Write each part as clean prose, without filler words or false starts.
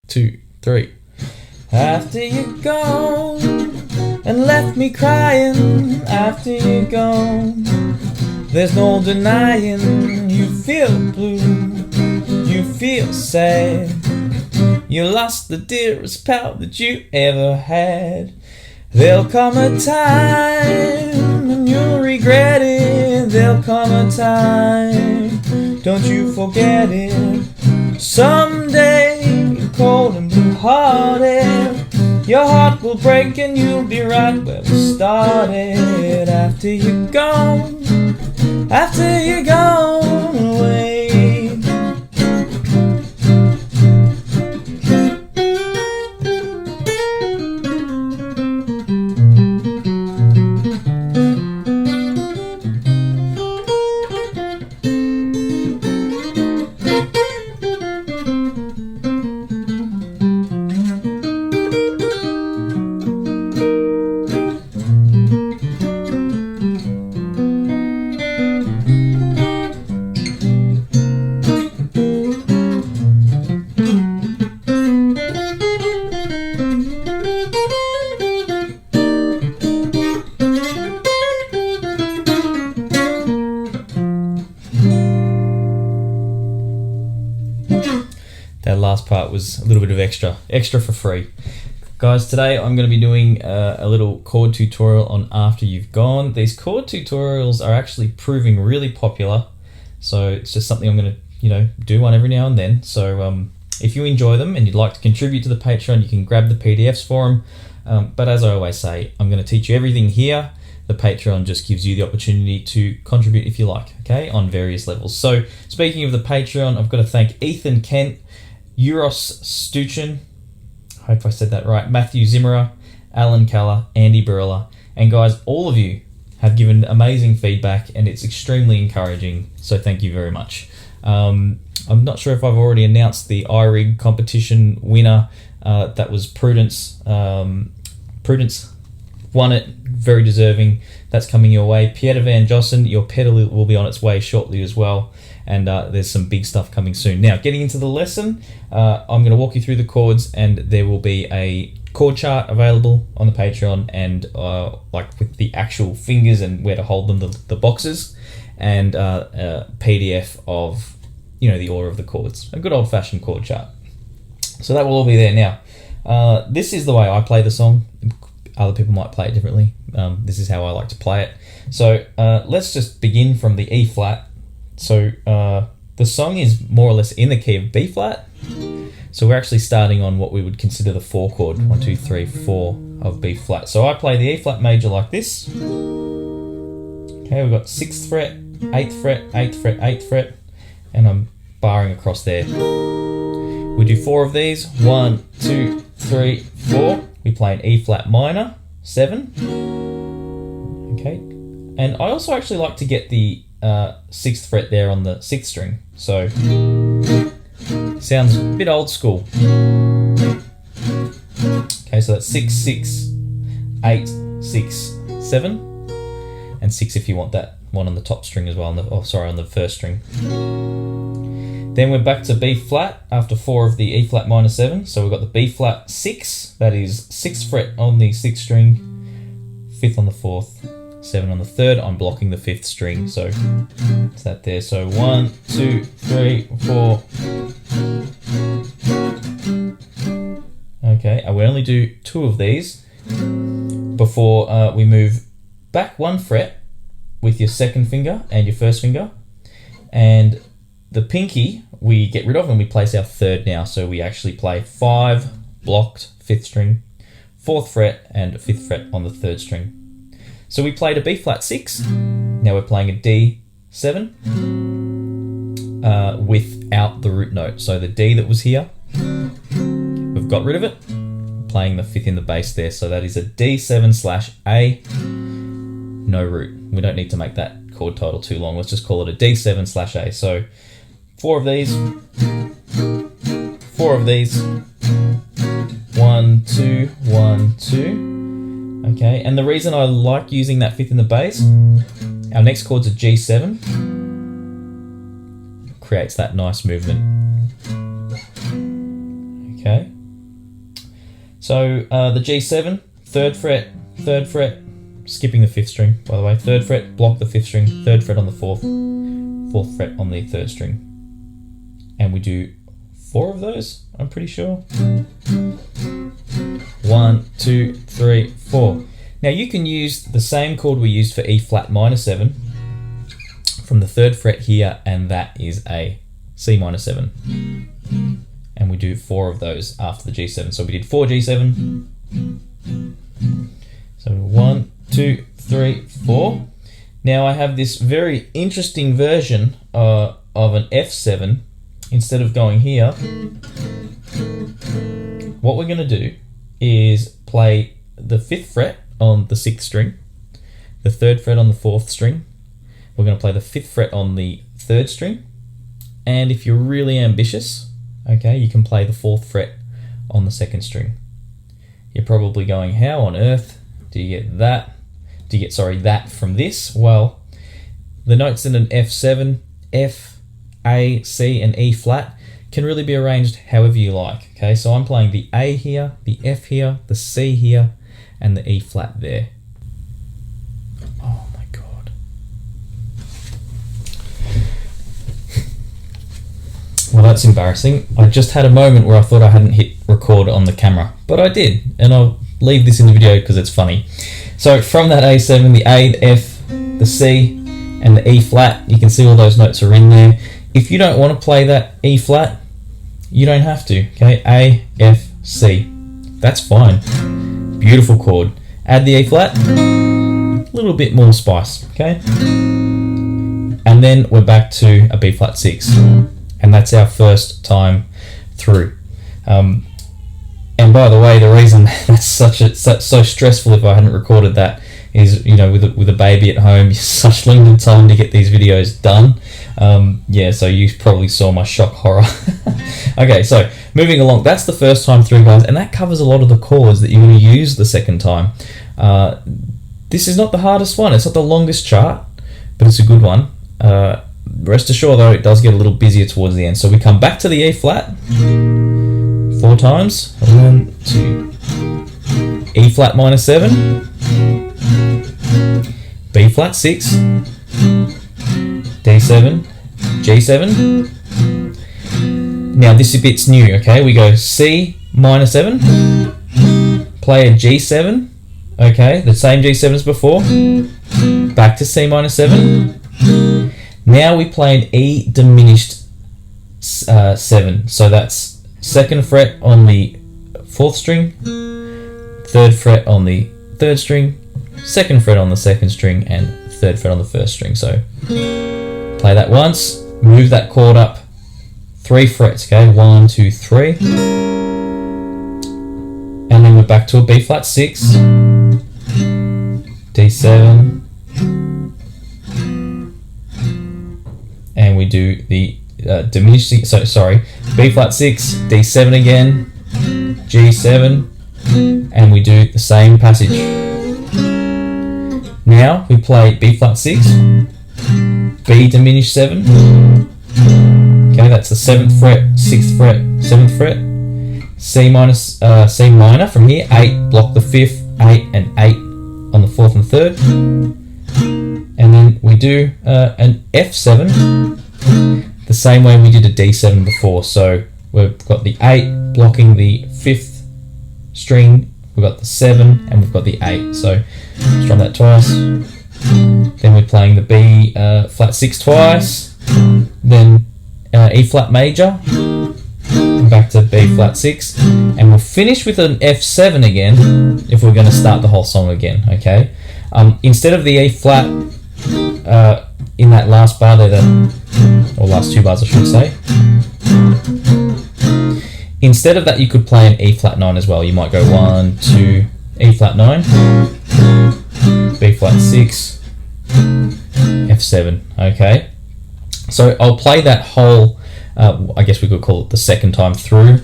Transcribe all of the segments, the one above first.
2, 3. After you're gone and left me crying, after you're gone, there's no denying you feel blue, you feel sad. You lost the dearest pal that you ever had. There'll come a time and you'll regret it. There'll come a time, don't you forget it. Someday, cold and blue-hearted, your heart will break and you'll be right where we started. After you're gone, after you're gone away. That last part was a little bit of extra for free. Guys, today I'm going to be doing a little chord tutorial on After You've Gone. These chord tutorials are actually proving really popular, so it's just something I'm going to, do one every now and then. So if you enjoy them and you'd like to contribute to the Patreon, you can grab the PDFs for them. But as I always say, I'm going to teach you everything here. The Patreon just gives you the opportunity to contribute if you like, okay, on various levels. So speaking of the Patreon, I've got to thank Ethan Kent, Euros Stuchin, I hope I said that right, Matthew Zimmerer, Alan Keller, Andy Burla, and guys, all of you have given amazing feedback and it's extremely encouraging, so thank you very much. I'm not sure if I've already announced the iRig competition winner. That was Prudence. Prudence won it, very deserving. That's coming your way. Pieter Van Jossen, your pedal will be on its way shortly as well. And there's some big stuff coming soon. Now, getting into the lesson, I'm going to walk you through the chords, and there will be a chord chart available on the Patreon, and like with the actual fingers and where to hold them, the boxes, and a PDF of the order of the chords, a good old-fashioned chord chart. So that will all be there. Now, this is the way I play the song. Other people might play it differently. This is how I like to play it. So let's just begin from the E flat. So the song is more or less in the key of B flat. So we're actually starting on what we would consider the 4 chord, 1, 2, 3, 4 of B flat. So I play the E flat major like this. Okay, we've got 6th fret, 8th fret, 8th fret, 8th fret, and I'm barring across there. We do 4 of these, 1, 2, 3, 4. We play an E flat minor, 7. Okay, and I also actually like to get the 6th fret there on the 6th string, so sounds a bit old school. Okay, so that's 6, 6, 8, 6, 7, and 6 if you want that one on the top string as well, on the first string. Then we're back to B flat after 4 of the E flat minor 7, so we've got the B flat 6, that is 6th fret on the 6th string, 5th on the 4th, 7 on the 3rd. I'm blocking the 5th string, so it's that there. So 1, 2, 3, 4. Okay, and we only do 2 of these before we move back 1 fret with your 2nd finger and your 1st finger, and the pinky we get rid of and we place our 3rd now. So we actually play 5 blocked 5th string, 4th fret and 5th fret on the 3rd string. So we played a B flat 6, now we're playing a D7 without the root note. So the D that was here, we've got rid of it, playing the 5th in the bass there. So that is a D7/A, no root. We don't need to make that chord title too long. Let's just call it a D7/A. So 4 of these, 4 of these, 1, 2, 1, 2. Okay, and the reason I like using that 5th in the bass, our next chord's a G7, creates that nice movement. Okay, So the G7, 3rd fret, skipping the 5th string, by the way, 3rd fret, block the 5th string, 3rd fret on the 4th, 4th fret on the 3rd string. And we do 4 of those, I'm pretty sure. 1, 2, 3, 4. Now you can use the same chord we used for E flat minor 7 from the 3rd fret here, and that is a C minor 7. And we do 4 of those after the G7. So we did 4 G7. So 1, 2, 3, 4. Now I have this very interesting version of an F7. Instead of going here, what we're going to do is play the 5th fret on the 6th string, the 3rd fret on the 4th string. We're going to play the 5th fret on the 3rd string. And if you're really ambitious, okay, you can play the 4th fret on the 2nd string. You're probably going, how on earth do you get that? That from this? Well, the notes in an F7, F, A, C, and E flat can really be arranged however you like. Okay, so I'm playing the A here, the F here, the C here, and the E flat there. Oh my God. Well, that's embarrassing. I just had a moment where I thought I hadn't hit record on the camera, but I did, and I'll leave this in the video because it's funny. So from that A7, the A, the F, the C, and the E flat, you can see all those notes are in there. If you don't want to play that E flat, you don't have to, okay? A, F, C. That's fine. Beautiful chord. Add the E flat, a little bit more spice, okay? And then we're back to a B flat 6. And that's our first time through. And by the way, the reason that's so stressful if I hadn't recorded that is, you know, with a baby at home, such limited time to get these videos done. Yeah, so you probably saw my shock horror. Okay, so moving along, that's the first time through, guys, and that covers a lot of the chords that you're going to use the second time. This is not the hardest one. It's not the longest chart, but it's a good one. Rest assured, though, it does get a little busier towards the end. So we come back to the E flat 4 times. 1, 2, E flat minor 7, B flat 6, D7, G7. Now this bit's new, okay? We go C minor 7, play a G7, okay? The same G7 as before, back to C minor 7. Now we play an E diminished 7, so that's 2nd fret on the 4th string, 3rd fret on the 3rd string, 2nd fret on the 2nd string, and 3rd fret on the 1st string. So play that once, move that chord up 3 frets, okay? 1, 2, 3. And then we're back to a B flat 6, D7, and we do the diminished, B flat 6, D7 again, G7, and we do the same passage. Now we play B flat 6, B diminished 7, okay, that's the 7th fret, 6th fret, 7th fret, C minor from here, 8, block the 5th, 8 and 8 on the 4th and 3rd, and then we do an F7 the same way we did a D7 before. So we've got the 8 blocking the 5th string, we've got the 7, and we've got the 8. So strum that twice. Then we're playing the B flat 6 twice, then E flat major, and back to B flat 6, and we'll finish with an F7 again if we're going to start the whole song again, okay? Instead of the E flat in that last bar there, or last 2 bars I should say, instead of that you could play an E flat 9 as well. You might go 1, 2, E flat 9, B flat 6, F7, okay? So I'll play that whole, I guess we could call it the second time through.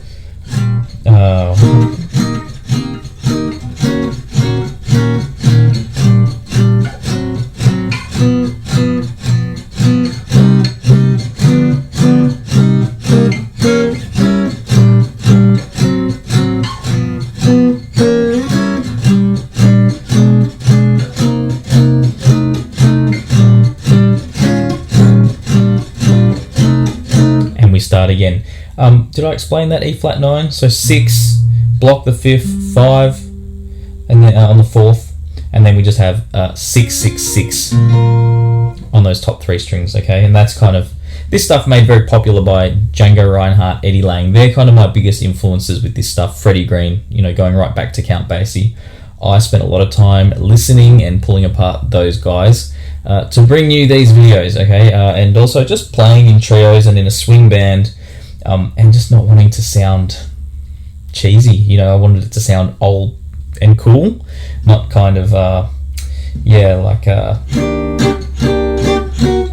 start again. Did I explain that E flat 9? So 6, block the 5th, 5, and then on the 4th, and then we just have 6, 6, 6 on those top 3 strings, okay? And that's kind of, this stuff made very popular by Django Reinhardt, Eddie Lang. They're kind of my biggest influences with this stuff. Freddie Green, you know, going right back to Count Basie. I spent a lot of time listening and pulling apart those guys to bring you these videos, okay? And also just playing in trios and in a swing band, and just not wanting to sound cheesy. You know, I wanted it to sound old and cool, not kind of,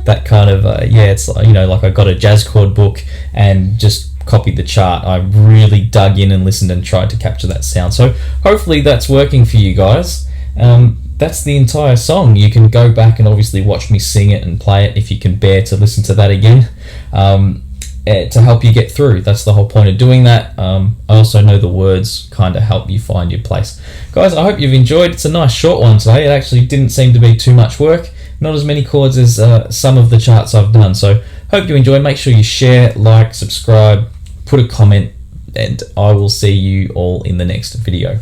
that kind of, it's like, you know, like I got a jazz chord book and just copied the chart. I really dug in and listened and tried to capture that sound. So hopefully that's working for you guys. That's the entire song. You can go back and obviously watch me sing it and play it if you can bear to listen to that again, to help you get through. That's the whole point of doing that. I also know the words kind of help you find your place. Guys, I hope you've enjoyed. It's a nice short one today. It actually didn't seem to be too much work. Not as many chords as some of the charts I've done. So hope you enjoy. Make sure you share, like, subscribe, put a comment, and I will see you all in the next video.